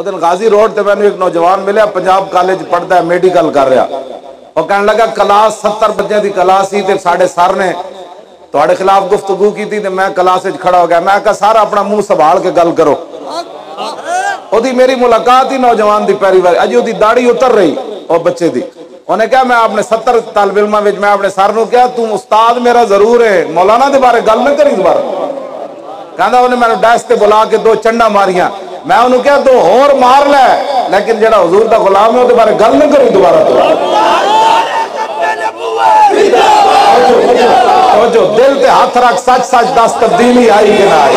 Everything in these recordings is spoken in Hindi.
उस दिन गाजी रोड से मैंने एक नौजवान मिले, पंजाब कॉलेज पढ़ता है, मेडिकल कर रहा। वो कहने लगा क्लास 70 बच्चे की क्लास थी, साढ़े सर ने थोड़े खिलाफ गुफ्तगू की थी, मैं क्लास खड़ा हो गया। मैं कहा सर अपना मुंह संभाल के गल करो। ओदी मेरी मुलाकात ही नौजवान की पहली बार, अजी ओदी दाढ़ी उतर रही और बच्चे की। उन्हें क्या मैं अपने 70 तालिब इल्मां विच मैं अपने सर नूं क्या तू उस्ताद मेरा जरूर है, मौलाना के बारे गल न करी दोबारा। कहता उन्हें मैंने डैश से बुला के 2 चंडा मारिया। मैं उन्होंने क्या 2 होर मार लै, लेकिन जेड़ा हुजूर दा गुलाम है उसके बारे गल न करी दोबारा। तो जो दिल ते हाथ रख, सच सच दस, तब्दीली आई कि ना आई?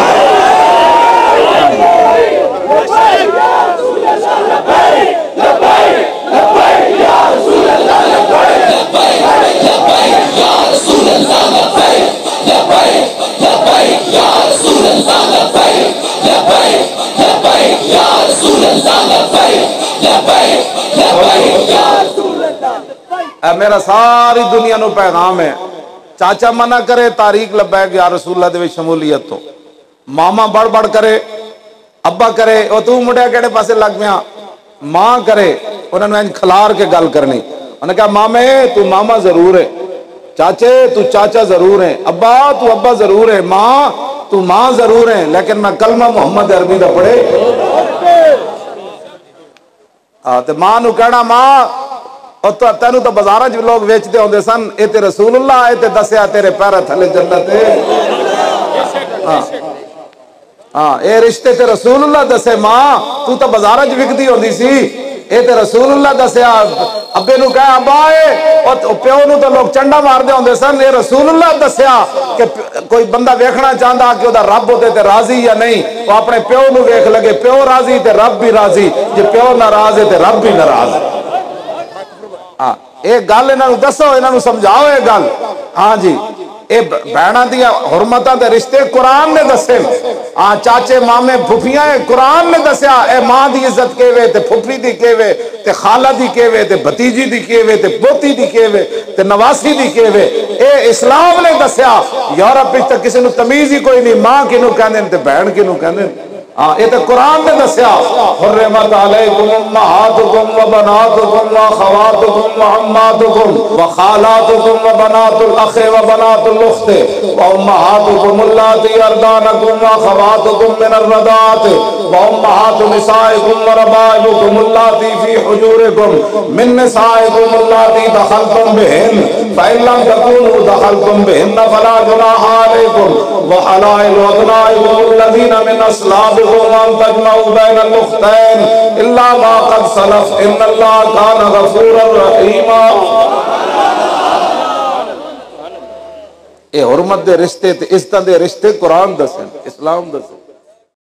मेरा सारी दुनिया नु पैगाम है, चाचा मना करे तारीख लब्बैक या रसूलुल्लाह दे विच शमूलियत तो, मामा बढ़ बढ़ करे, अब्बा करे ओ तू मुंडिया केड़े पासे लग गया, मां करे उन्होंने इंज खलार के गल करनी। उन्हें कहा मामे तू मामा जरूर है, चाचे तू चाचा जरूर है, अब्बा तू अब्बा जरूर है, मां तू मां जरूर है, लेकिन मैं कलमा मुहम्मद अरबी दा पढ़े। तो मां नू कहना मां तो तेन तो बाजारा च लोग वेचते होंगे सन, ये ते रसूलुल्लाह ये ते दसिया तेरे पैर थले जन्नत है। हाँ ये रिश्ते ते रसूलुल्लाह दसे, मां तू तो बाजारा च विकदी होंदी सी, ये ते रसूलुल्लाह दसिया। अब्बे नू कह अब्बा प्यो नू तो लोग चंडा मारते होंगे सन, ये रसूलुल्लाह दसिया कि कोई बंदा वेखना चाहता कि वह रब ओदे ते राजी या नहीं, वो अपने प्यो नू वेख लगे, प्यो राजी ते रब भी राजी, जे प्यो नाराज है तो रब भी नाराज है। हाँ ये गल इन्हों दसो, इन्हों समझाओ ये गल। हाँ जी ये भैणा दियां हुरमतां दे रिश्ते कुरान ने दसे। हाँ चाचे मामे फुफियां कुरान ने दसिया ए मां दी इज्जत केवे ते फुफी दी केवे ते खाला दी केवे ते भतीजी दी केवे ते पोती दी केवे ते नवासी दी केवे, ए इस्लाम ने दसिया। यूरोप विच तां किसी नूं तमीज ही कोई नहीं, मां किनू कहंदे ते भैण किनू कहंदे। हाँ ये तो कुरान ने दसिया हुर्रिमत अलैकुम उम्महातुकुम व बनातुकुम व अखवातुकुम व अम्मातुकुम व खालातुकुम व बनातुल अखि व बनातुल उख्ति व उम्महातुकुम अल्लाती अरदानकुम व अखवातुकुम मिन अर्रदात व उम्महातु निसाइकुम व रबाइबुकुम अल्लाती फी हुजूरिकुम मिन निसाइकुम अल्लाती दखलतुम बिहिन फइन लम तकूनु दखलतुम बिहिन फला जुनाह अलैकुम व हलाइल अबनाइकुम अल्लज़ीना मिन अस्लाब हुरमत दे रिश्ते ते इज्जत दे रिश्ते कुरान दसे, इस्लाम दसे।